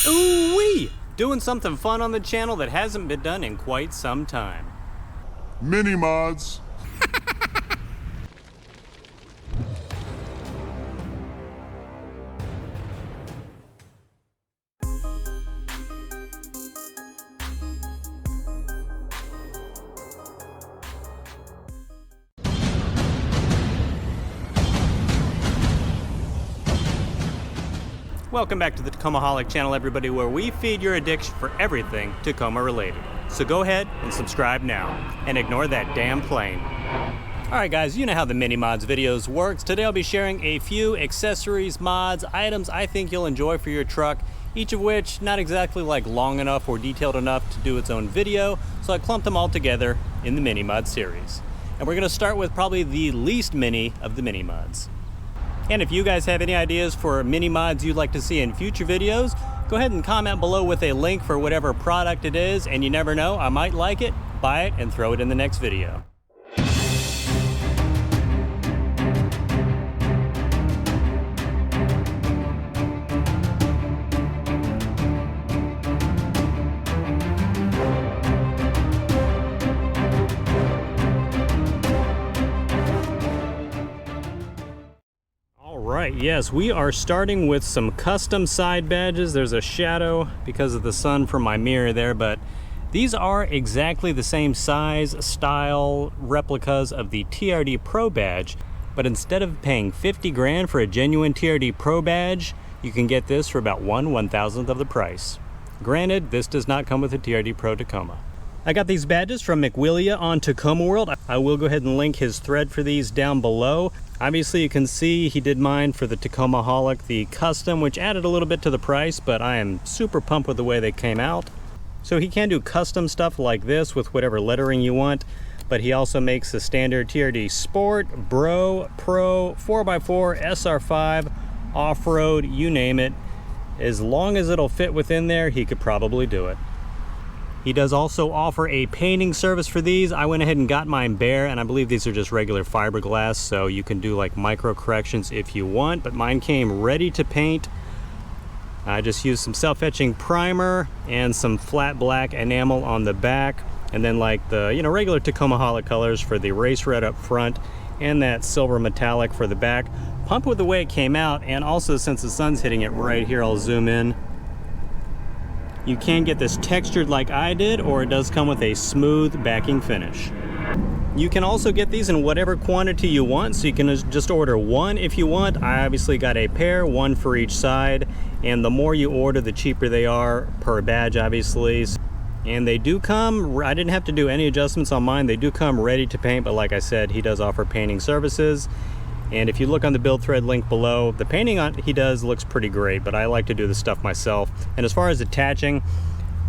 Ooh-wee! Doing something fun on the channel that hasn't been done in quite some time. Mini mods. Welcome back to the Tacomaholic channel, everybody, where we feed your addiction for everything Tacoma related. So go ahead and subscribe now, and ignore that damn plane. Alright guys, you know how the mini mods videos works. Today I'll be sharing a few accessories, mods, items I think you'll enjoy for your truck, each of which not exactly like long enough or detailed enough to do its own video, so I clumped them all together in the mini mod series. And we're going to start with probably the least mini of the mini mods. And if you guys have any ideas for mini mods you'd like to see in future videos, go ahead and comment below with a link for whatever product it is, and you never know, I might like it, buy it, and throw it in the next video. Right, yes, we are starting with some custom side badges. There's a shadow because of the sun from my mirror there, but these are exactly the same size, style, replicas of the TRD Pro badge, but instead of paying 50 grand for a genuine TRD Pro badge, you can get this for about 1/1000th of the price. Granted, this does not come with a TRD Pro Tacoma. I got these badges from McWillia on Tacoma World. I will go ahead and link his thread for these down below. Obviously you can see he did mine for the Tacomaholic, the custom, which added a little bit to the price, but I am super pumped with the way they came out. So he can do custom stuff like this with whatever lettering you want, but he also makes the standard TRD Sport, Bro, Pro, 4x4, SR5, off-road, you name it. As long as it'll fit within there, he could probably do it. He does also offer a painting service for these. I went ahead and got mine bare, and I believe these are just regular fiberglass, so you can do like micro corrections if you want, but mine came ready to paint. I just used some self-etching primer and some flat black enamel on the back, and then like the regular Tacomaholic colors for the race red up front and that silver metallic for the back. Pumped with the way it came out, and also since the sun's hitting it right here, I'll zoom in. You can get this textured like I did, or it does come with a smooth backing finish. You can also get these in whatever quantity you want, so you can just order one if you want. I obviously got a pair, one for each side, and the more you order, the cheaper they are per badge, obviously. And they do come, I didn't have to do any adjustments on mine, they do come ready to paint, but like I said, he does offer painting services. And if you look on the build thread link below, the painting he does looks pretty great, but I like to do the stuff myself. And as far as attaching,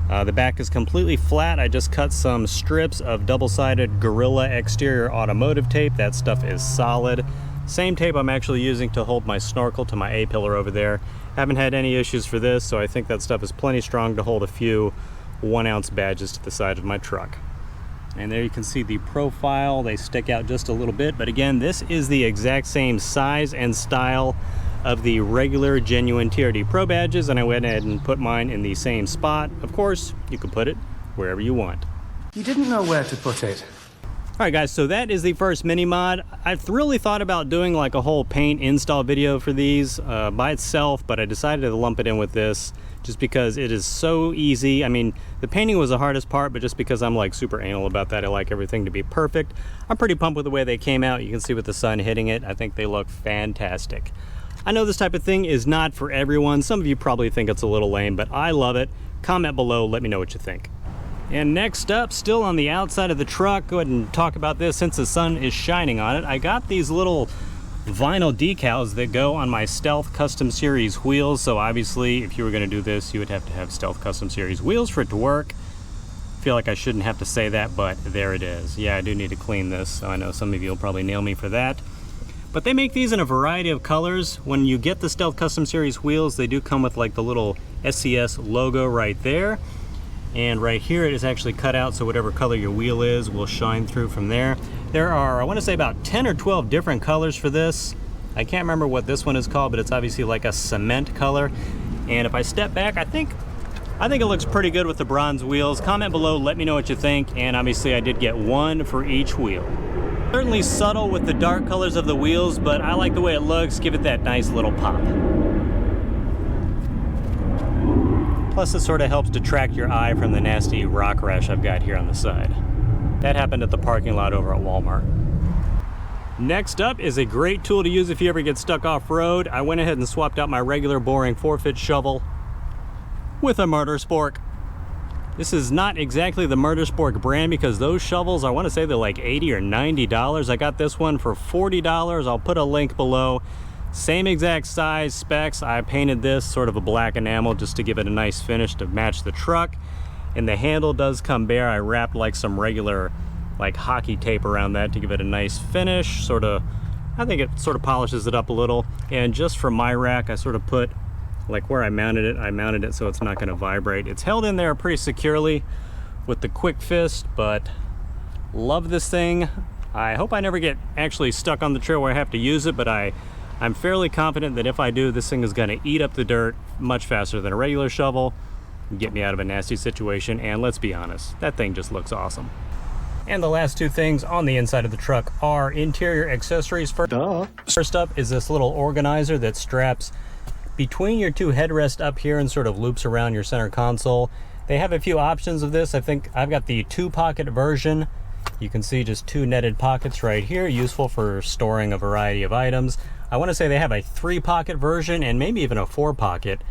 the back is completely flat. I just cut some strips of double-sided Gorilla exterior automotive tape. That stuff is solid. Same tape I'm actually using to hold my snorkel to my A-pillar over there. Haven't had any issues for this, so I think that stuff is plenty strong to hold a few 1-ounce badges to the side of my truck. And there you can see the profile. They stick out just a little bit, but again, this is the exact same size and style of the regular genuine TRD Pro badges, and I went ahead and put mine in the same spot. Of course, you can put it wherever you want. You didn't know where to put it. Alright guys, so that is the first mini mod. I've really thought about doing like a whole paint install video for these by itself, but I decided to lump it in with this just because it is so easy. I mean, the painting was the hardest part, but just because I'm like super anal about that, I like everything to be perfect. I'm pretty pumped with the way they came out. You can see with the sun hitting it, I think they look fantastic. I know this type of thing is not for everyone. Some of you probably think it's a little lame, but I love it. Comment below, let me know what you think. And next up, still on the outside of the truck, go ahead and talk about this since the sun is shining on it. I got these little vinyl decals that go on my Stealth Custom Series wheels. So obviously, if you were going to do this, you would have to have Stealth Custom Series wheels for it to work. I feel like I shouldn't have to say that, but there it is. Yeah, I do need to clean this, so I know some of you will probably nail me for that. But they make these in a variety of colors. When you get the Stealth Custom Series wheels, they do come with like the little SCS logo right there. And right here it is actually cut out, so whatever color your wheel is will shine through from there. There are, I want to say, about 10 or 12 different colors for this. I can't remember what this one is called, but it's obviously like a cement color. And if I step back, I think it looks pretty good with the bronze wheels. Comment below, let me know what you think, and obviously I did get one for each wheel. Certainly subtle with the dark colors of the wheels, but I like the way it looks. Give it that nice little pop. Plus it sort of helps detract your eye from the nasty rock rash I've got here on the side. That happened at the parking lot over at Walmart. Next up is a great tool to use if you ever get stuck off-road. I went ahead and swapped out my regular boring 4-foot shovel with a Murder Spork. This is not exactly the Murder Spork brand because those shovels, I want to say they're like $80 or $90. I got this one for $40. I'll put a link below. Same exact size, specs. I painted this sort of a black enamel just to give it a nice finish to match the truck. And the handle does come bare. I wrapped like some regular like hockey tape around that to give it a nice finish. I think it sort of polishes it up a little. And just for my rack, I sort of put like where I mounted it so it's not going to vibrate. It's held in there pretty securely with the quick fist, but love this thing. I hope I never get actually stuck on the trail where I have to use it, but I'm fairly confident that if I do, this thing is going to eat up the dirt much faster than a regular shovel and get me out of a nasty situation. And let's be honest, that thing just looks awesome. And the last two things on the inside of the truck are interior accessories. First up is this little organizer that straps between your two headrests up here and sort of loops around your center console. They have a few options of this. I think I've got the 2-pocket version. You can see just 2 netted pockets right here, useful for storing a variety of items. I want to say they have a 3-pocket version and maybe even a 4-pocket.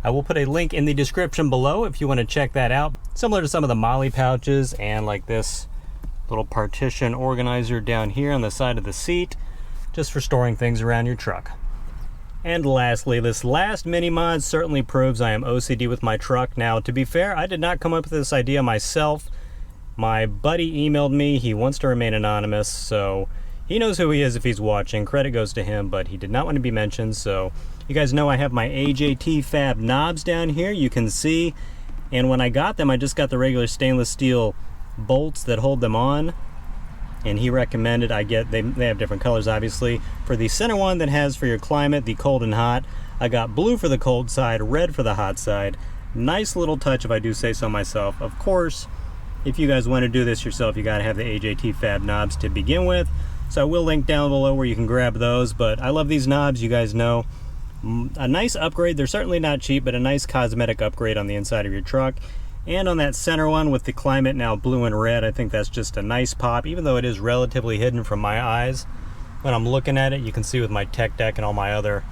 I will put a link in the description below if you want to check that out. Similar to some of the Molly pouches, and like this little partition organizer down here on the side of the seat, just for storing things around your truck. And lastly, this last mini mod certainly proves I am OCD with my truck. Now, to be fair, I did not come up with this idea myself. My buddy emailed me. He wants to remain anonymous, so he knows who he is if he's watching. Credit goes to him, but he did not want to be mentioned. So you guys know I have my AJT Fab knobs down here, you can see. And when I got them, I just got the regular stainless steel bolts that hold them on. And he recommended they have different colors obviously. For the center one that has for your climate, the cold and hot, I got blue for the cold side, red for the hot side. Nice little touch if I do say so myself. Of course, if you guys want to do this yourself, you got to have the AJT Fab knobs to begin with. So I will link down below where you can grab those, but I love these knobs, you guys know. A nice upgrade. They're certainly not cheap, but a nice cosmetic upgrade on the inside of your truck. And on that center one with the climate now blue and red, I think that's just a nice pop, even though it is relatively hidden from my eyes. When I'm looking at it, you can see with my tech deck and all my other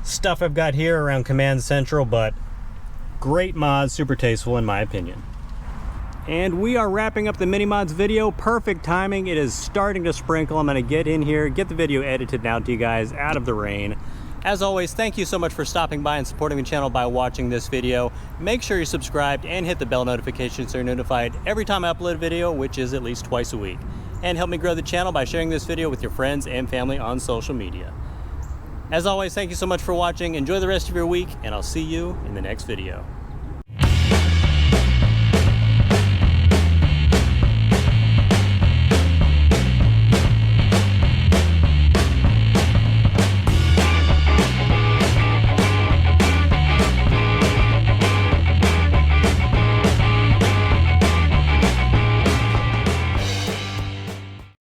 stuff I've got here around Command Central, but great mod, super tasteful in my opinion. And we are wrapping up the mini mods video. Perfect timing. It is starting to sprinkle. I'm going to get in here, get the video edited now to you guys out of the rain. As always, thank you so much for stopping by and supporting the channel by watching this video. Make sure you're subscribed and hit the bell notification so you're notified every time I upload a video, which is at least twice a week. And help me grow the channel by sharing this video with your friends and family on social media. As always, thank you so much for watching. Enjoy the rest of your week, and I'll see you in the next video.